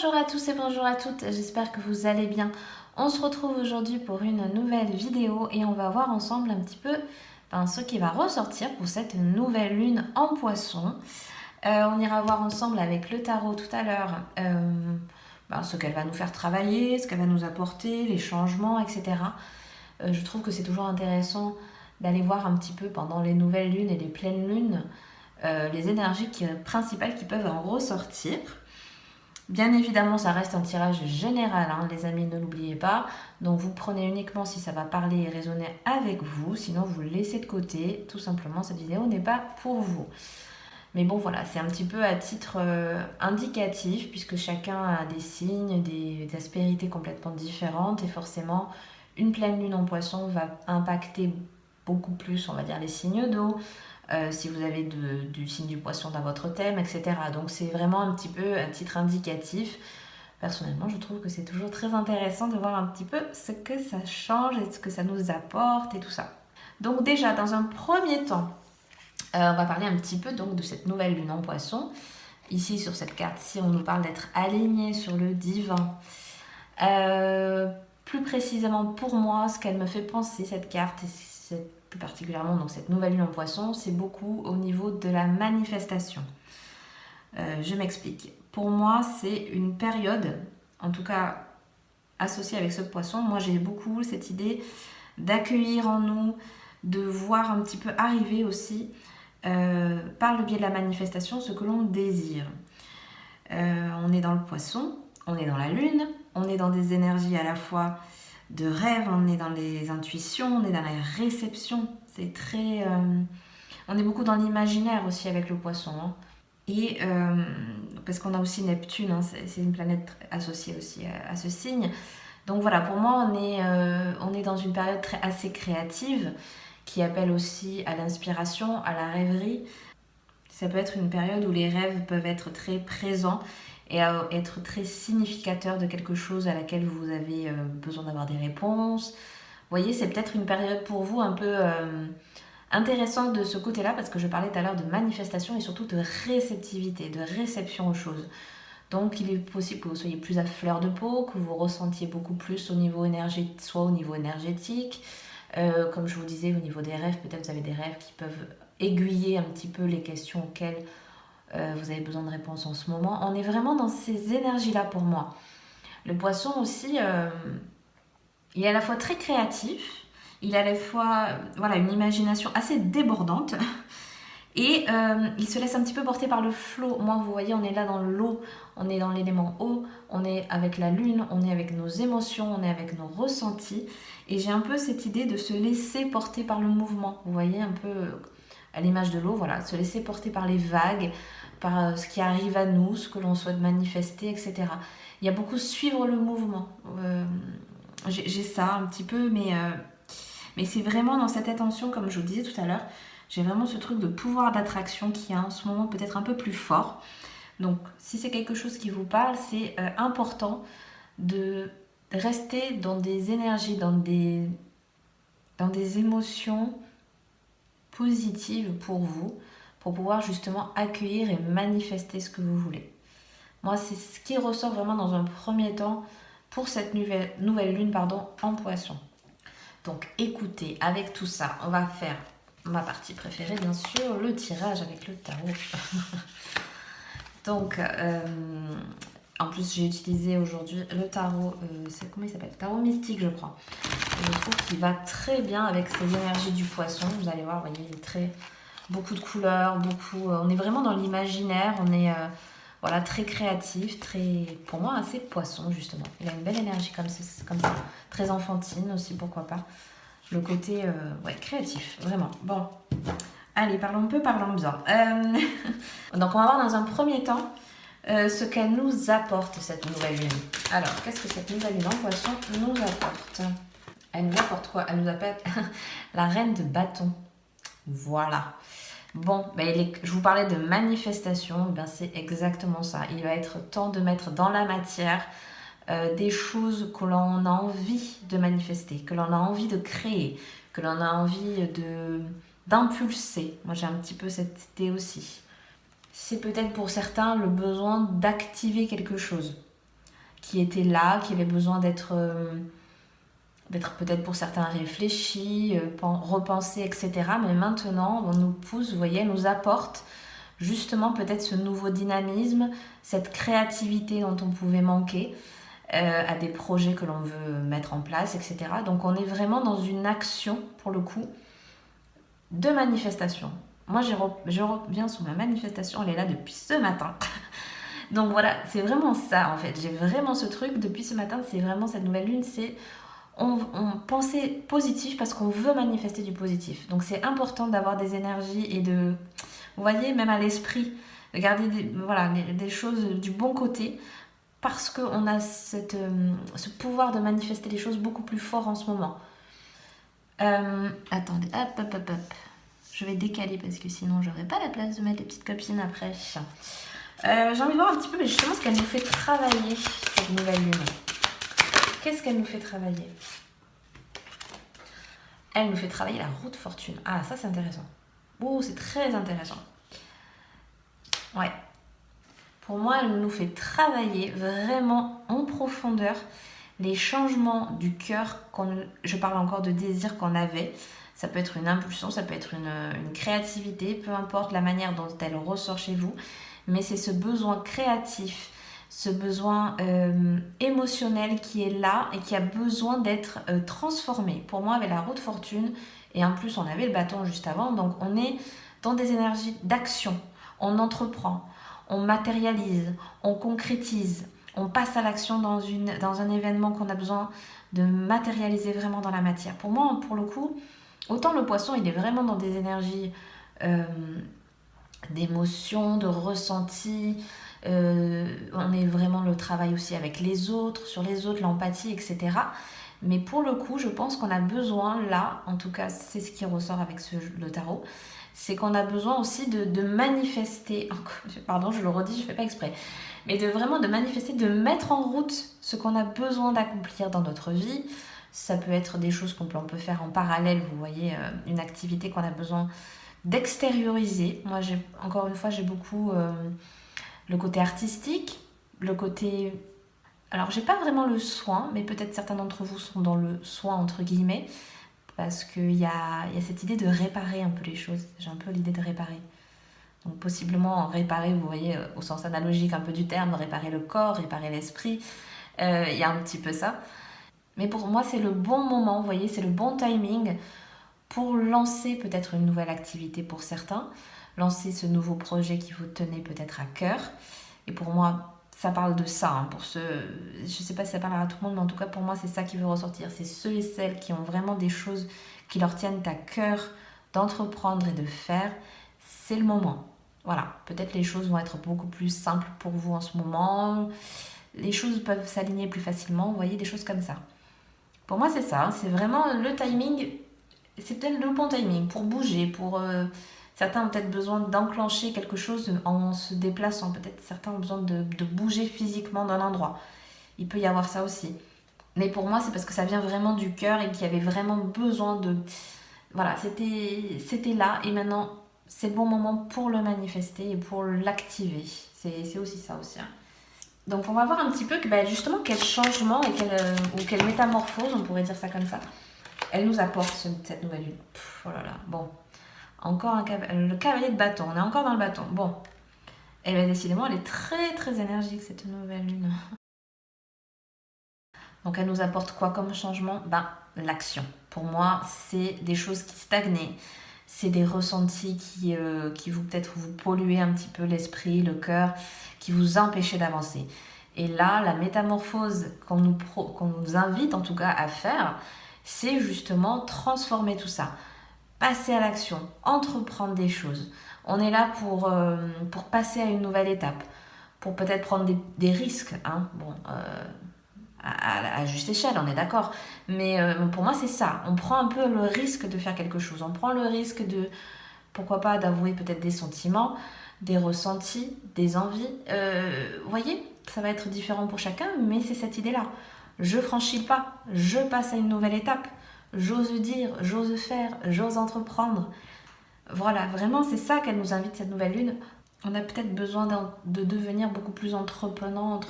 Bonjour à tous et bonjour à toutes, j'espère que vous allez bien. On se retrouve aujourd'hui pour une nouvelle vidéo et on va voir ensemble un petit peu ce qui va ressortir pour cette nouvelle lune en poisson. On ira voir ensemble avec le tarot tout à l'heure ce qu'elle va nous faire travailler, ce qu'elle va nous apporter, les changements, etc. Je trouve que c'est toujours intéressant d'aller voir un petit peu pendant les nouvelles lunes et les pleines lunes les énergies principales qui peuvent en ressortir. Bien évidemment, ça reste un tirage général, hein, les amis, ne l'oubliez pas. Donc vous prenez uniquement si ça va parler et résonner avec vous, sinon vous le laissez de côté. Tout simplement, cette vidéo n'est pas pour vous. Mais bon, voilà, c'est un petit peu à titre indicatif, puisque chacun a des signes, des aspérités complètement différentes. Et forcément, une pleine lune en poisson va impacter beaucoup plus, on va dire, les signes d'eau. Si vous avez du signe du poisson dans votre thème, etc. Donc c'est vraiment un petit peu un titre indicatif. Personnellement, je trouve que c'est toujours très intéressant de voir un petit peu ce que ça change et ce que ça nous apporte et tout ça. Donc déjà, dans un premier temps, on va parler un petit peu donc de cette nouvelle lune en poisson. Ici, sur cette carte-ci, on nous parle d'être aligné sur le divin. Plus précisément pour moi, ce qu'elle me fait penser, cette carte, et plus particulièrement donc cette nouvelle lune en poisson, c'est beaucoup au niveau de la manifestation. Je m'explique. Pour moi, c'est une période, en tout cas associée avec ce poisson, moi j'ai beaucoup cette idée d'accueillir en nous, de voir un petit peu arriver aussi par le biais de la manifestation ce que l'on désire. On est dans le poisson, on est dans la lune, on est dans des énergies à la fois de rêve, on est dans les intuitions, on est dans la réception. C'est très... on est beaucoup dans l'imaginaire aussi avec le poisson. Hein. Et parce qu'on a aussi Neptune, hein, c'est une planète associée aussi à ce signe. Donc voilà, pour moi, on est dans une période assez créative qui appelle aussi à l'inspiration, à la rêverie. Ça peut être une période où les rêves peuvent être très présents et être très significateurs de quelque chose à laquelle vous avez besoin d'avoir des réponses. Vous voyez, c'est peut-être une période pour vous un peu intéressante de ce côté-là, parce que je parlais tout à l'heure de manifestation et surtout de réceptivité, de réception aux choses. Donc il est possible que vous soyez plus à fleur de peau, que vous ressentiez beaucoup plus au niveau énergétique, soit au niveau énergétique, comme je vous disais, au niveau des rêves, peut-être vous avez des rêves qui peuvent aiguiller un petit peu les questions auxquelles vous avez besoin de réponses en ce moment. On est vraiment dans ces énergies-là pour moi. Le poisson aussi, il est à la fois très créatif, il a à la fois une imagination assez débordante et il se laisse un petit peu porter par le flot. Moi, vous voyez, on est là dans l'eau, on est dans l'élément eau, on est avec la lune, on est avec nos émotions, on est avec nos ressentis. Et j'ai un peu cette idée de se laisser porter par le mouvement. Vous voyez, un peu à l'image de l'eau, voilà, se laisser porter par les vagues, par ce qui arrive à nous, ce que l'on souhaite manifester, etc. Il y a beaucoup suivre le mouvement. J'ai ça un petit peu, mais c'est vraiment dans cette attention, comme je vous disais tout à l'heure, j'ai vraiment ce truc de pouvoir d'attraction qui est en ce moment peut-être un peu plus fort. Donc, si c'est quelque chose qui vous parle, c'est important de rester dans des énergies, dans des émotions positives pour vous, pour pouvoir justement accueillir et manifester ce que vous voulez. Moi, c'est ce qui ressort vraiment dans un premier temps pour cette nouvelle lune en poisson. Donc écoutez, avec tout ça, on va faire ma partie préférée, bien sûr, le tirage avec le tarot. Donc, en plus, j'ai utilisé aujourd'hui le tarot, comment il s'appelle ? Tarot mystique, je crois. Et je trouve qu'il va très bien avec ces énergies du poisson. Vous allez voir, vous voyez, il est beaucoup de couleurs, on est vraiment dans l'imaginaire, on est très créatif, pour moi, assez poisson, justement. Il a une belle énergie comme ça, très enfantine aussi, pourquoi pas. Le côté créatif, vraiment. Bon, allez, parlons bien. Donc, on va voir dans un premier temps ce qu'elle nous apporte, cette nouvelle lune. Alors, qu'est-ce que cette nouvelle lune en poisson nous apporte ? Elle nous apporte quoi ? Elle nous apporte la reine de bâton. Voilà. Bon, je vous parlais de manifestation, c'est exactement ça. Il va être temps de mettre dans la matière des choses que l'on a envie de manifester, que l'on a envie de créer, que l'on a envie d'impulser. Moi, j'ai un petit peu cette idée aussi. C'est peut-être pour certains le besoin d'activer quelque chose. qui était là, qui avait besoin d'être peut-être pour certains réfléchi, repensé, etc. Mais maintenant, on nous pousse, vous voyez, elle nous apporte justement peut-être ce nouveau dynamisme, cette créativité dont on pouvait manquer à des projets que l'on veut mettre en place, etc. Donc on est vraiment dans une action, pour le coup, de manifestation. Moi, je reviens sur ma manifestation, elle est là depuis ce matin. Donc voilà, c'est vraiment ça en fait. J'ai vraiment ce truc depuis ce matin, c'est vraiment cette nouvelle lune, c'est on pensait positif parce qu'on veut manifester du positif. Donc c'est important d'avoir des énergies et de, vous voyez, même à l'esprit, de garder des choses du bon côté parce qu'on a ce pouvoir de manifester les choses beaucoup plus fort en ce moment. Attendez, hop. Je vais décaler parce que sinon j'aurai pas la place de mettre les petites copines après. J'ai envie de voir un petit peu mais justement ce qu'elle nous fait travailler, cette nouvelle lune. Qu'est-ce qu'elle nous fait travailler? Elle nous fait travailler la roue de fortune. Ah, ça c'est intéressant. Oh, c'est très intéressant. Ouais. Pour moi, elle nous fait travailler vraiment en profondeur les changements du cœur. Je parle encore de désir qu'on avait. Ça peut être une impulsion, ça peut être une créativité, peu importe la manière dont elle ressort chez vous. Mais c'est ce besoin créatif, ce besoin émotionnel qui est là et qui a besoin d'être transformé. Pour moi, avec la roue de fortune, et en plus on avait le bâton juste avant, donc on est dans des énergies d'action. On entreprend, on matérialise, on concrétise, on passe à l'action dans un événement qu'on a besoin de matérialiser vraiment dans la matière. Pour moi, pour le coup, autant le poisson, il est vraiment dans des énergies d'émotion, de ressenti. On est vraiment le travail aussi avec les autres, sur les autres, l'empathie, etc. Mais pour le coup, je pense qu'on a besoin, là, en tout cas, c'est ce qui ressort avec le tarot, c'est qu'on a besoin aussi de manifester, pardon, je le redis, je ne fais pas exprès, mais de manifester, de mettre en route ce qu'on a besoin d'accomplir dans notre vie. Ça peut être des choses qu'on peut faire en parallèle, vous voyez, une activité qu'on a besoin d'extérioriser. Moi, encore une fois, j'ai beaucoup le côté artistique, le côté... Alors, j'ai pas vraiment le soin, mais peut-être certains d'entre vous sont dans le soin, entre guillemets, parce qu'il y a cette idée de réparer un peu les choses. J'ai un peu l'idée de réparer. Donc, possiblement, réparer, vous voyez, au sens analogique un peu du terme, réparer le corps, réparer l'esprit. Il y a un petit peu ça. Mais pour moi, c'est le bon moment, vous voyez, c'est le bon timing pour lancer peut-être une nouvelle activité pour certains, lancer ce nouveau projet qui vous tenait peut-être à cœur. Et pour moi, ça parle de ça. Hein, pour ceux, je ne sais pas si ça parlera à tout le monde, mais en tout cas, pour moi, c'est ça qui veut ressortir. C'est ceux et celles qui ont vraiment des choses qui leur tiennent à cœur d'entreprendre et de faire. C'est le moment. Voilà, peut-être les choses vont être beaucoup plus simples pour vous en ce moment. Les choses peuvent s'aligner plus facilement. Vous voyez, des choses comme ça. Pour moi, c'est ça. Hein, c'est vraiment le timing. C'est peut-être le bon timing pour bouger, pour... certains ont peut-être besoin d'enclencher quelque chose en se déplaçant. Peut-être certains ont besoin de bouger physiquement d'un endroit. Il peut y avoir ça aussi. Mais pour moi, c'est parce que ça vient vraiment du cœur et qu'il y avait vraiment besoin de... Voilà, c'était là et maintenant, c'est le bon moment pour le manifester et pour l'activer. C'est aussi ça aussi. Hein. Donc on va voir un petit peu que, justement quel changement et quelle métamorphose, on pourrait dire ça comme ça, elle nous apporte cette nouvelle lune. Oh là là, bon. Encore le cavalier de bâton, on est encore dans le bâton. Bon. Et bien décidément, elle est très très énergique cette nouvelle lune. Donc elle nous apporte quoi comme changement? L'action. Pour moi, c'est des choses qui stagnaient. C'est des ressentis qui vous peut-être vous polluaient un petit peu l'esprit, le cœur, qui vous empêchaient d'avancer. Et là, la métamorphose qu'on nous invite en tout cas à faire, c'est justement transformer tout ça. Passer à l'action, entreprendre des choses. On est là pour passer à une nouvelle étape, pour peut-être prendre des risques. Hein. Bon, à juste échelle, on est d'accord. Mais pour moi, c'est ça. On prend un peu le risque de faire quelque chose. On prend le risque de, pourquoi pas, d'avouer peut-être des sentiments, des ressentis, des envies. Vous voyez, ça va être différent pour chacun, mais c'est cette idée-là. Je franchis le pas, je passe à une nouvelle étape. J'ose dire, j'ose faire, j'ose entreprendre. Voilà, vraiment, c'est ça qu'elle nous invite, cette nouvelle lune. On a peut-être besoin de devenir beaucoup plus entreprenante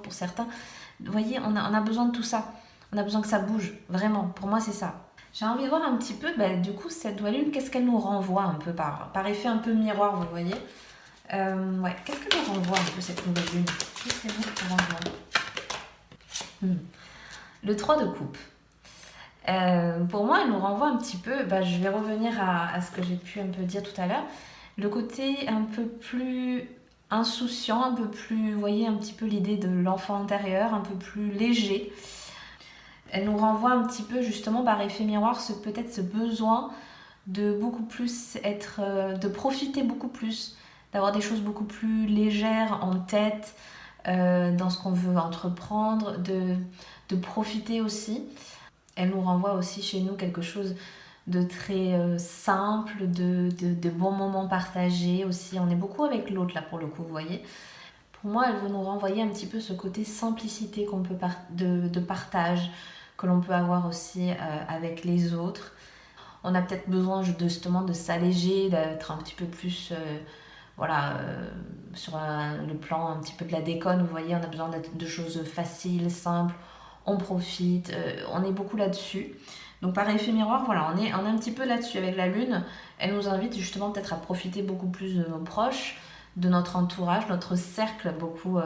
pour certains, Vous voyez, on a besoin de tout ça. On a besoin que ça bouge, vraiment. Pour moi, c'est ça. J'ai envie de voir un petit peu, du coup, cette nouvelle lune, qu'est-ce qu'elle nous renvoie un peu par effet un peu miroir, vous voyez. Ouais, qu'est-ce qu'elle nous renvoie un peu cette nouvelle lune? Qu'est-ce qu'elle nous renvoie? Le 3 de coupe. Pour moi, elle nous renvoie un petit peu, je vais revenir à ce que j'ai pu un peu dire tout à l'heure, le côté un peu plus insouciant, un peu plus, vous voyez, un petit peu l'idée de l'enfant intérieur, un peu plus léger. Elle nous renvoie un petit peu justement par effet miroir, peut-être ce besoin de beaucoup plus de profiter beaucoup plus, d'avoir des choses beaucoup plus légères en tête, dans ce qu'on veut entreprendre, de profiter aussi. Elle nous renvoie aussi chez nous quelque chose de très simple, de bons moments partagés aussi. On est beaucoup avec l'autre là pour le coup, vous voyez. Pour moi, elle veut nous renvoyer un petit peu ce côté simplicité qu'on peut de partage que l'on peut avoir aussi avec les autres. On a peut-être besoin justement de s'alléger, d'être un petit peu plus sur le plan un petit peu de la déconne, vous voyez, on a besoin de choses faciles, simples, on profite, on est beaucoup là-dessus. Donc par effet miroir, voilà, on est un petit peu là-dessus avec la lune. Elle nous invite justement peut-être à profiter beaucoup plus de nos proches, de notre entourage, notre cercle beaucoup...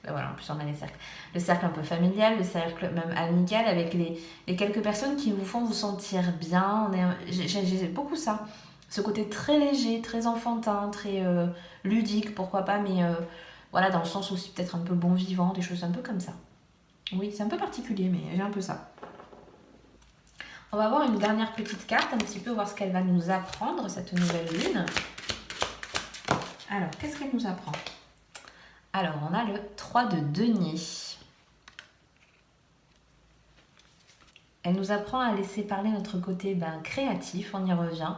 voilà, en plus on a les cercles. Le cercle un peu familial, le cercle même amical, avec les quelques personnes qui vous font vous sentir bien. J'ai beaucoup ça. Ce côté très léger, très enfantin, très ludique, pourquoi pas, mais voilà, dans le sens aussi peut-être un peu bon vivant, des choses un peu comme ça. Oui, c'est un peu particulier, mais j'ai un peu ça. On va voir une dernière petite carte, un petit peu voir ce qu'elle va nous apprendre, cette nouvelle lune. Alors, qu'est-ce qu'elle nous apprend? Alors, on a le 3 de denier. Elle nous apprend à laisser parler notre côté créatif, on y revient.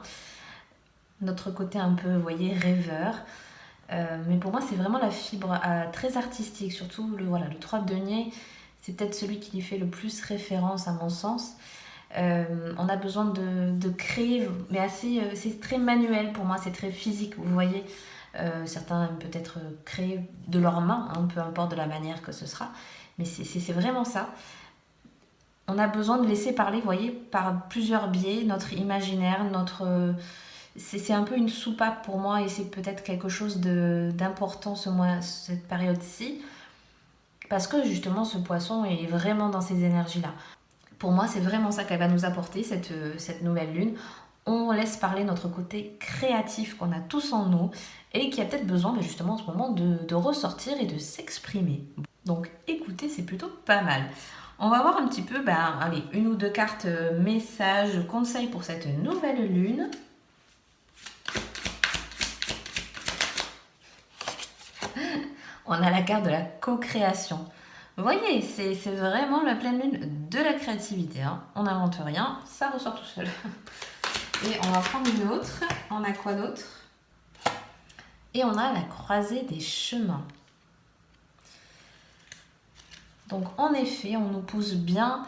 Notre côté un peu, vous voyez, rêveur. Mais pour moi, c'est vraiment la fibre très artistique. Surtout, le 3 de denier, c'est peut-être celui qui lui fait le plus référence à mon sens. On a besoin de créer, mais c'est très manuel pour moi, c'est très physique, vous voyez. Certains aiment peut-être créer de leurs mains, peu importe de la manière que ce sera, mais c'est vraiment ça. On a besoin de laisser parler, vous voyez, par plusieurs biais, notre imaginaire, c'est un peu une soupape pour moi et c'est peut-être quelque chose d'important cette période-ci, parce que justement ce poisson est vraiment dans ces énergies-là. Pour moi, c'est vraiment ça qu'elle va nous apporter, cette nouvelle lune. On laisse parler notre côté créatif qu'on a tous en nous et qui a peut-être besoin justement en ce moment de ressortir et de s'exprimer. Donc écoutez, c'est plutôt pas mal. On va voir un petit peu, allez, une ou deux cartes messages, conseils pour cette nouvelle lune. On a la carte de la co-création. Vous voyez, c'est vraiment la pleine lune de la créativité. On n'invente rien, ça ressort tout seul. Et on va prendre une autre. On a quoi d'autre? Et on a la croisée des chemins. Donc en effet, on nous pousse bien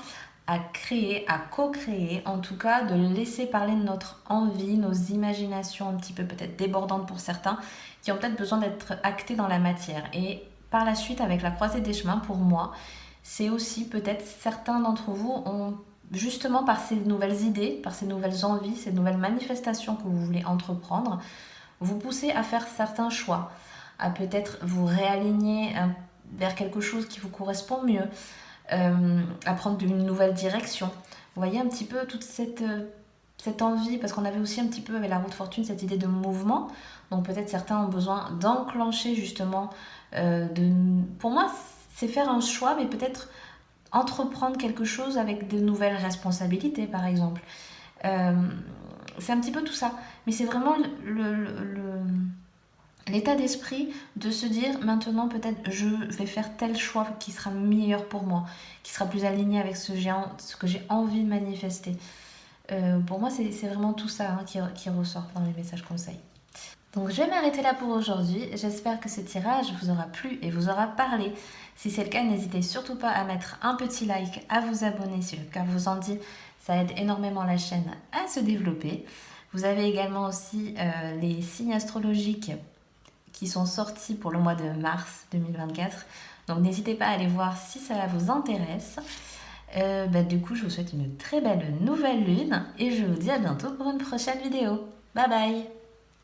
à créer, à co-créer, en tout cas de laisser parler de notre envie, nos imaginations un petit peu peut-être débordantes pour certains, qui ont peut-être besoin d'être actées dans la matière. Et par la suite, avec la croisée des chemins, pour moi, c'est aussi peut-être certains d'entre vous ont justement par ces nouvelles idées, par ces nouvelles envies, ces nouvelles manifestations que vous voulez entreprendre, vous poussez à faire certains choix, à peut-être vous réaligner vers quelque chose qui vous correspond mieux, à prendre une nouvelle direction. Vous voyez un petit peu toute cette envie, parce qu'on avait aussi un petit peu avec la roue de fortune cette idée de mouvement, donc peut-être certains ont besoin d'enclencher justement, pour moi c'est faire un choix, mais peut-être entreprendre quelque chose avec de nouvelles responsabilités par exemple. C'est un petit peu tout ça, mais c'est vraiment l'état d'esprit de se dire maintenant peut-être je vais faire tel choix qui sera meilleur pour moi, qui sera plus aligné avec ce que j'ai envie de manifester. Pour moi c'est vraiment tout ça qui ressort dans les messages conseils. Donc je vais m'arrêter là pour aujourd'hui. J'espère que ce tirage vous aura plu et vous aura parlé. Si c'est le cas, n'hésitez surtout pas à mettre un petit like, à vous abonner si le cœur vous en dit. Ça aide énormément la chaîne à se développer. Vous avez également aussi les signes astrologiques qui sont sortis pour le mois de mars 2024. Donc n'hésitez pas à aller voir si ça vous intéresse. Du coup, je vous souhaite une très belle nouvelle lune et je vous dis à bientôt pour une prochaine vidéo. Bye bye!